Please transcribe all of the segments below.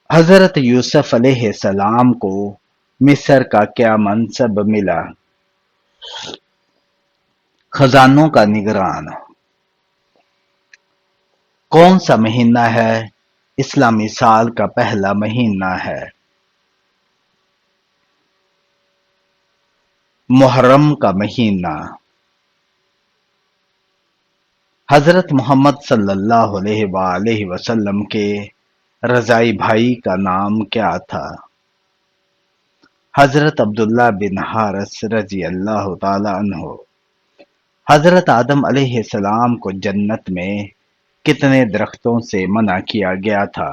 حضرت یوسف علیہ السلام کو مصر کا کیا منصب ملا؟ خزانوں کا نگران۔ کون سا مہینہ ہے اسلامی سال کا پہلا مہینہ ہے؟ محرم کا مہینہ۔ حضرت محمد صلی اللہ علیہ وآلہ وسلم کے رضائی بھائی کا نام کیا تھا؟ حضرت عبداللہ بن حارث رضی اللہ تعالی عنہ۔ حضرت آدم علیہ السلام کو جنت میں کتنے درختوں سے منع کیا گیا تھا؟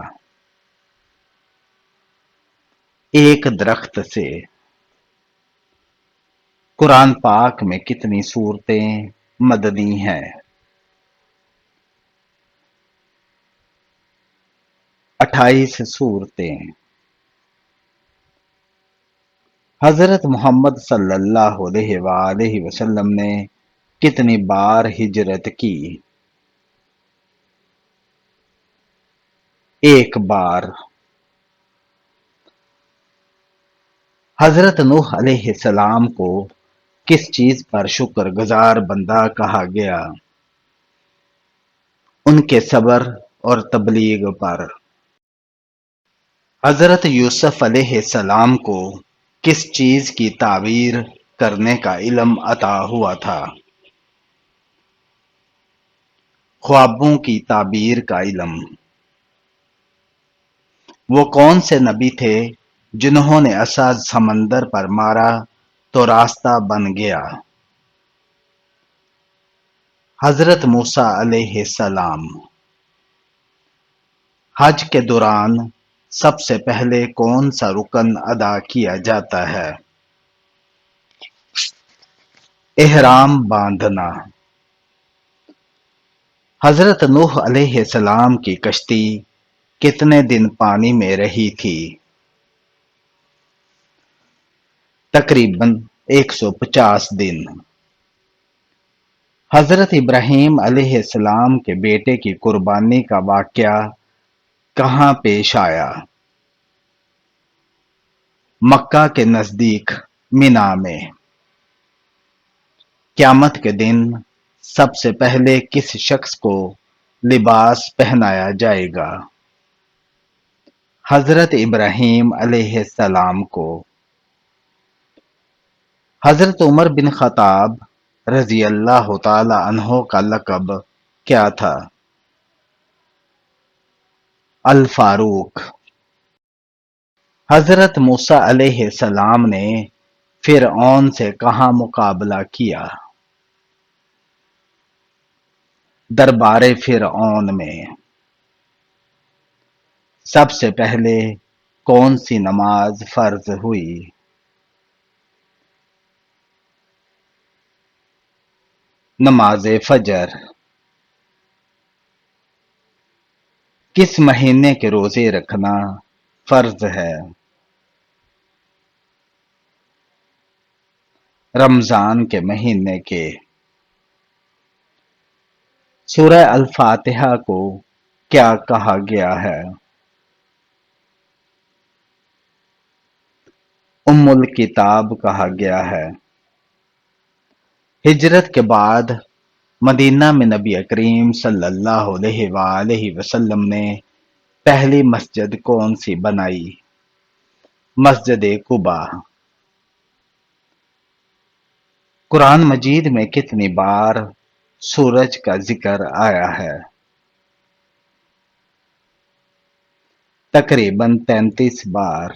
ایک درخت سے۔ قرآن پاک میں کتنی سورتیں مدنی ہیں؟ 28 سورتیں۔ حضرت محمد صلی اللہ علیہ وآلہ وسلم نے کتنی بار ہجرت کی؟ ایک بار۔ حضرت نوح علیہ السلام کو کس چیز پر شکر گزار بندہ کہا گیا؟ ان کے صبر اور تبلیغ پر۔ حضرت یوسف علیہ السلام کو کس چیز کی تعبیر کرنے کا علم عطا ہوا تھا؟ خوابوں کی تعبیر کا علم۔ وہ کون سے نبی تھے جنہوں نے عصا سمندر پر مارا تو راستہ بن گیا؟ حضرت موسیٰ علیہ السلام۔ حج کے دوران سب سے پہلے کون سا رکن ادا کیا جاتا ہے؟ احرام باندھنا۔ حضرت نوح علیہ السلام کی کشتی کتنے دن پانی میں رہی تھی؟ تقریباً 150 دن۔ حضرت ابراہیم علیہ السلام کے بیٹے کی قربانی کا واقعہ کہاں پیش آیا؟ مکہ کے نزدیک مینا میں۔ قیامت کے دن سب سے پہلے کس شخص کو لباس پہنایا جائے گا؟ حضرت ابراہیم علیہ السلام کو۔ حضرت عمر بن خطاب رضی اللہ تعالی عنہ کا لقب کیا تھا؟ الفاروق۔ حضرت موسیٰ علیہ السلام نے فرعون سے کہاں مقابلہ کیا؟ دربار فرعون میں۔ سب سے پہلے کون سی نماز فرض ہوئی؟ نماز فجر۔ کس مہینے کے روزے رکھنا فرض ہے؟ رمضان کے مہینے کے۔ سورہ الفاتحہ کو کیا کہا گیا ہے؟ ام الکتاب کہا گیا ہے۔ ہجرت کے بعد مدینہ میں نبی کریم صلی اللہ علیہ وآلہ وسلم نے پہلی مسجد کون سی بنائی؟ مسجد قباء۔ قرآن مجید میں کتنی بار سورج کا ذکر آیا ہے؟ تقریباً 33 بار۔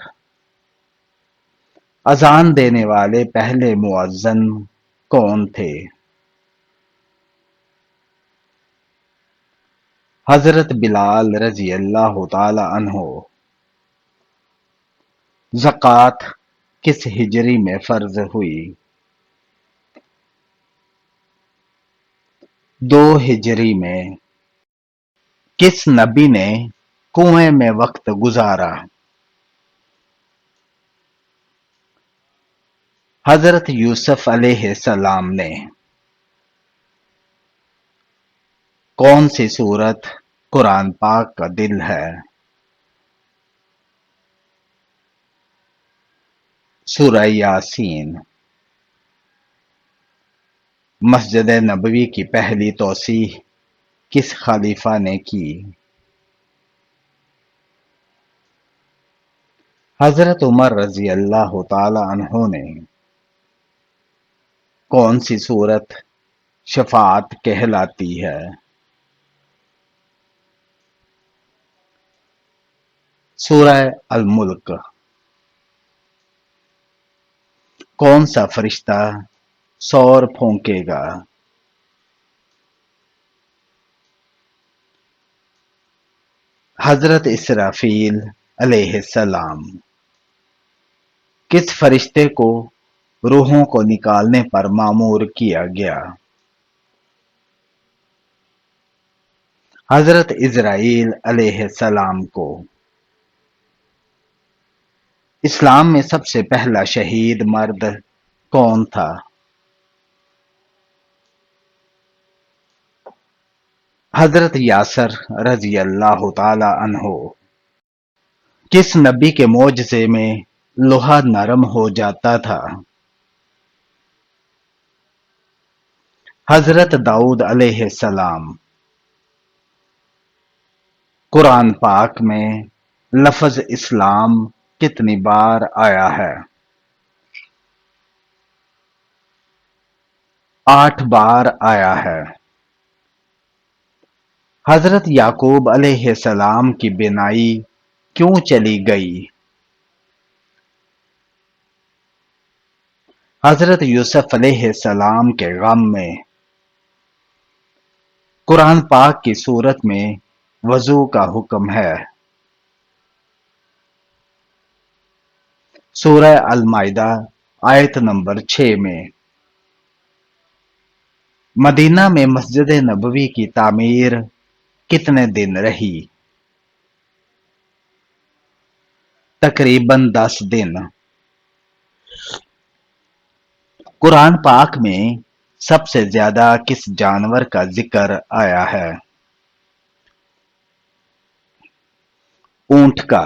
اذان دینے والے پہلے مؤذن کون تھے؟ حضرت بلال رضی اللہ تعالی عنہ۔ زکوٰۃ کس ہجری میں فرض ہوئی؟ 2 ہجری میں۔ کس نبی نے کنویں میں وقت گزارا؟ حضرت یوسف علیہ السلام نے۔ کون سی سورت قرآن پاک کا دل ہے؟ سورہ یاسین۔ مسجد نبوی کی پہلی توسیع کس خلیفہ نے کی؟ حضرت عمر رضی اللہ تعالی عنہ نے۔ کون سی سورت شفاعت کہلاتی ہے؟ سورہ الملک۔ کون سا فرشتہ سور پھونکے گا؟ حضرت اسرافیل علیہ السلام۔ کس فرشتے کو روحوں کو نکالنے پر مامور کیا گیا؟ حضرت اسرائیل علیہ السلام کو۔ اسلام میں سب سے پہلا شہید مرد کون تھا؟ حضرت یاسر رضی اللہ تعالی عنہ۔ کس نبی کے معجزے میں لوہا نرم ہو جاتا تھا؟ حضرت داؤد علیہ السلام۔ قرآن پاک میں لفظ اسلام کتنی بار آیا ہے؟ 8 بار آیا ہے۔ حضرت یعقوب علیہ السلام کی بینائی کیوں چلی گئی؟ حضرت یوسف علیہ السلام کے غم میں۔ قرآن پاک کی صورت میں وضو کا حکم ہے۔ سورہ المائدہ آیت نمبر 6 میں۔ مدینہ میں مسجد نبوی کی تعمیر کتنے دن رہی؟ تقریباً 10 دن۔ قرآن پاک میں سب سے زیادہ کس جانور کا ذکر آیا ہے؟ اونٹ کا۔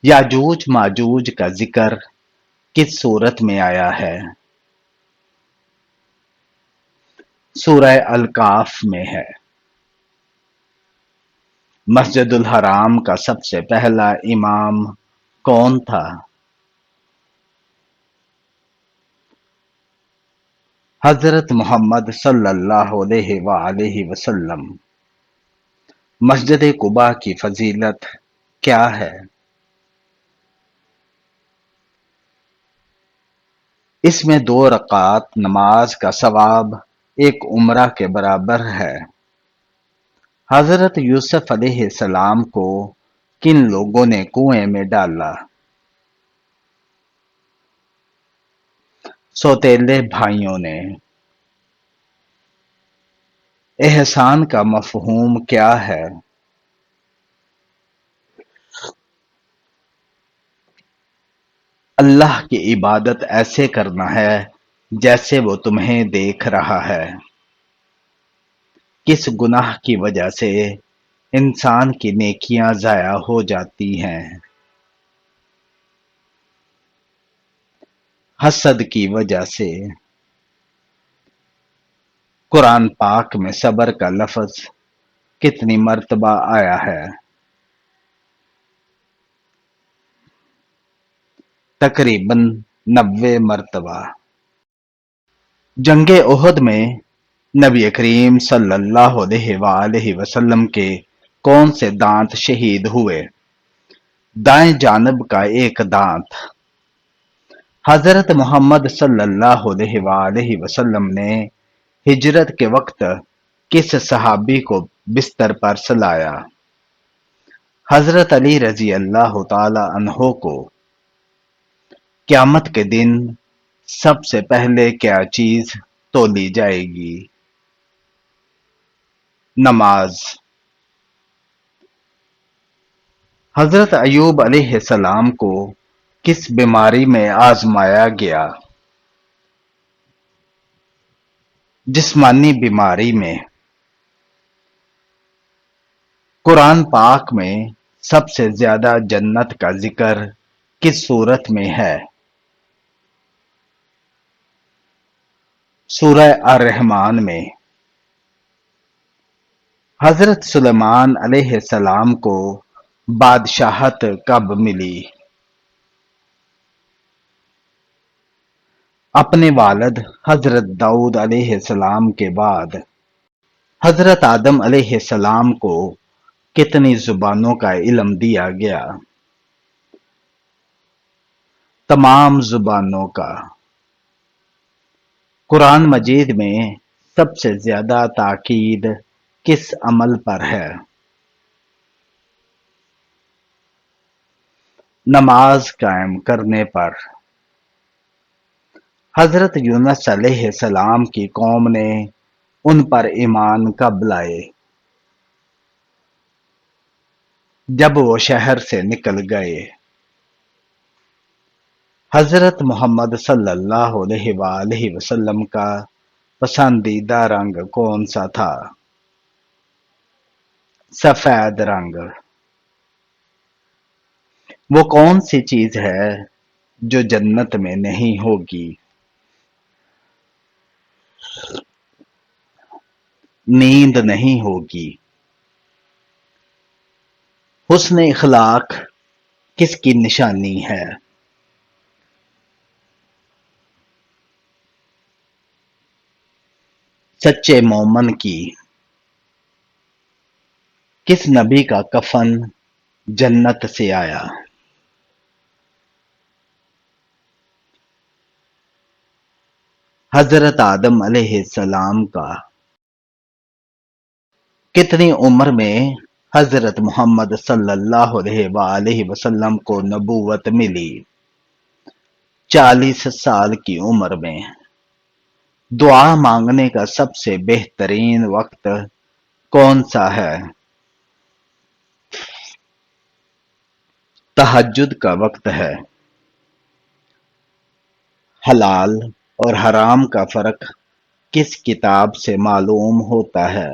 یاجوج ماجوج کا ذکر کس سورت میں آیا ہے؟ سورہ الکاف میں ہے۔ مسجد الحرام کا سب سے پہلا امام کون تھا؟ حضرت محمد صلی اللہ علیہ وآلہ وسلم۔ مسجد قباء کی فضیلت کیا ہے؟ اس میں 2 رکعات نماز کا ثواب ایک عمرہ کے برابر ہے۔ حضرت یوسف علیہ السلام کو کن لوگوں نے کنویں میں ڈالا؟ سوتیلے بھائیوں نے۔ احسان کا مفہوم کیا ہے؟ اللہ کی عبادت ایسے کرنا ہے جیسے وہ تمہیں دیکھ رہا ہے۔ کس گناہ کی وجہ سے انسان کی نیکیاں ضائع ہو جاتی ہیں؟ حسد کی وجہ سے۔ قرآن پاک میں صبر کا لفظ کتنی مرتبہ آیا ہے؟ تقریباً 90 مرتبہ۔ جنگ احد میں نبی کریم صلی اللہ علیہ وآلہ وسلم کے کون سے دانت شہید ہوئے؟ دائیں جانب کا ایک دانت۔ حضرت محمد صلی اللہ علیہ وآلہ وسلم نے ہجرت کے وقت کس صحابی کو بستر پر سلایا؟ حضرت علی رضی اللہ تعالی عنہ کو۔ قیامت کے دن سب سے پہلے کیا چیز تولی جائے گی؟ نماز۔ حضرت ایوب علیہ السلام کو کس بیماری میں آزمایا گیا؟ جسمانی بیماری میں۔ قرآن پاک میں سب سے زیادہ جنت کا ذکر کس صورت میں ہے؟ سورہ الرحمن میں۔ حضرت سلیمان علیہ السلام کو بادشاہت کب ملی؟ اپنے والد حضرت داؤد علیہ السلام کے بعد۔ حضرت آدم علیہ السلام کو کتنی زبانوں کا علم دیا گیا؟ تمام زبانوں کا۔ قرآن مجید میں سب سے زیادہ تاکید کس عمل پر ہے؟ نماز قائم کرنے پر۔ حضرت یونس علیہ السلام کی قوم نے ان پر ایمان کب لائے؟ جب وہ شہر سے نکل گئے۔ حضرت محمد صلی اللہ علیہ وآلہ وسلم کا پسندیدہ رنگ کون سا تھا؟ سفید رنگ۔ وہ کون سی چیز ہے جو جنت میں نہیں ہوگی؟ نیند نہیں ہوگی۔ حسن اخلاق کس کی نشانی ہے؟ سچے مومن کی۔ کس نبی کا کفن جنت سے آیا؟ حضرت آدم علیہ السلام کا۔ کتنی عمر میں حضرت محمد صلی اللہ علیہ وآلہ وسلم کو نبوت ملی؟ 40 سال کی عمر میں۔ دعا مانگنے کا سب سے بہترین وقت کون سا ہے؟ تہجد کا وقت ہے۔ حلال اور حرام کا فرق کس کتاب سے معلوم ہوتا ہے؟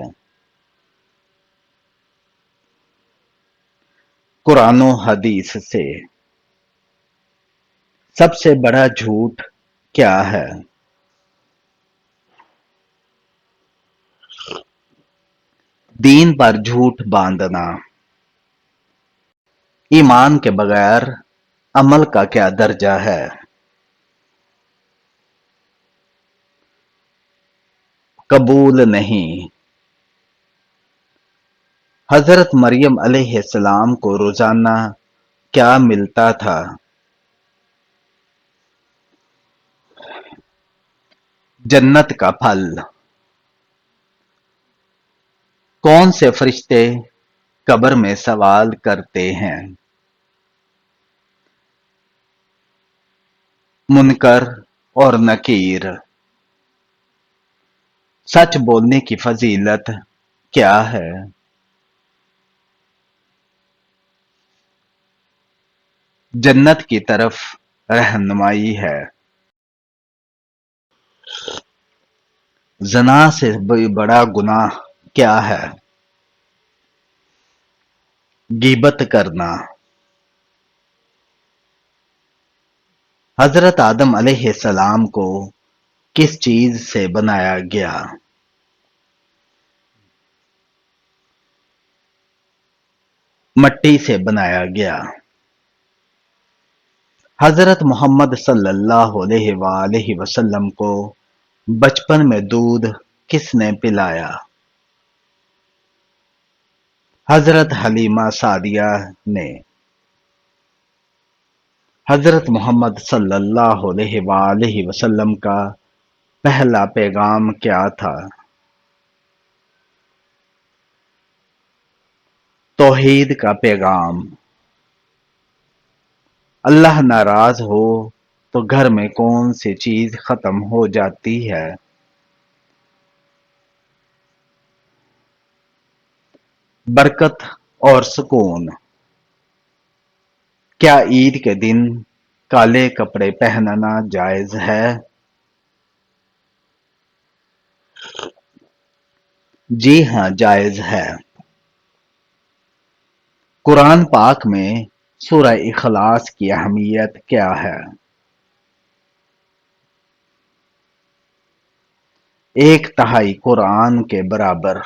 قرآن و حدیث سے۔ سب سے بڑا جھوٹ کیا ہے؟ دین پر جھوٹ باندھنا۔ ایمان کے بغیر عمل کا کیا درجہ ہے؟ قبول نہیں۔ حضرت مریم علیہ السلام کو روزانہ کیا ملتا تھا؟ جنت کا پھل۔ کون سے فرشتے قبر میں سوال کرتے ہیں؟ منکر اور نکیر۔ سچ بولنے کی فضیلت کیا ہے؟ جنت کی طرف رہنمائی ہے۔ زنا سے بڑا گناہ کیا ہے؟ غیبت کرنا۔ حضرت آدم علیہ السلام کو کس چیز سے بنایا گیا؟ مٹی سے بنایا گیا۔ حضرت محمد صلی اللہ علیہ وآلہ وسلم کو بچپن میں دودھ کس نے پلایا؟ حضرت حلیمہ سعدیہ نے۔ حضرت محمد صلی اللہ علیہ وآلہ وسلم کا پہلا پیغام کیا تھا؟ توحید کا پیغام۔ اللہ ناراض ہو تو گھر میں کون سی چیز ختم ہو جاتی ہے؟ برکت اور سکون۔ کیا عید کے دن کالے کپڑے پہننا جائز ہے؟ جی ہاں، جائز ہے۔ قرآن پاک میں سورہ اخلاص کی اہمیت کیا ہے؟ ایک تہائی قرآن کے برابر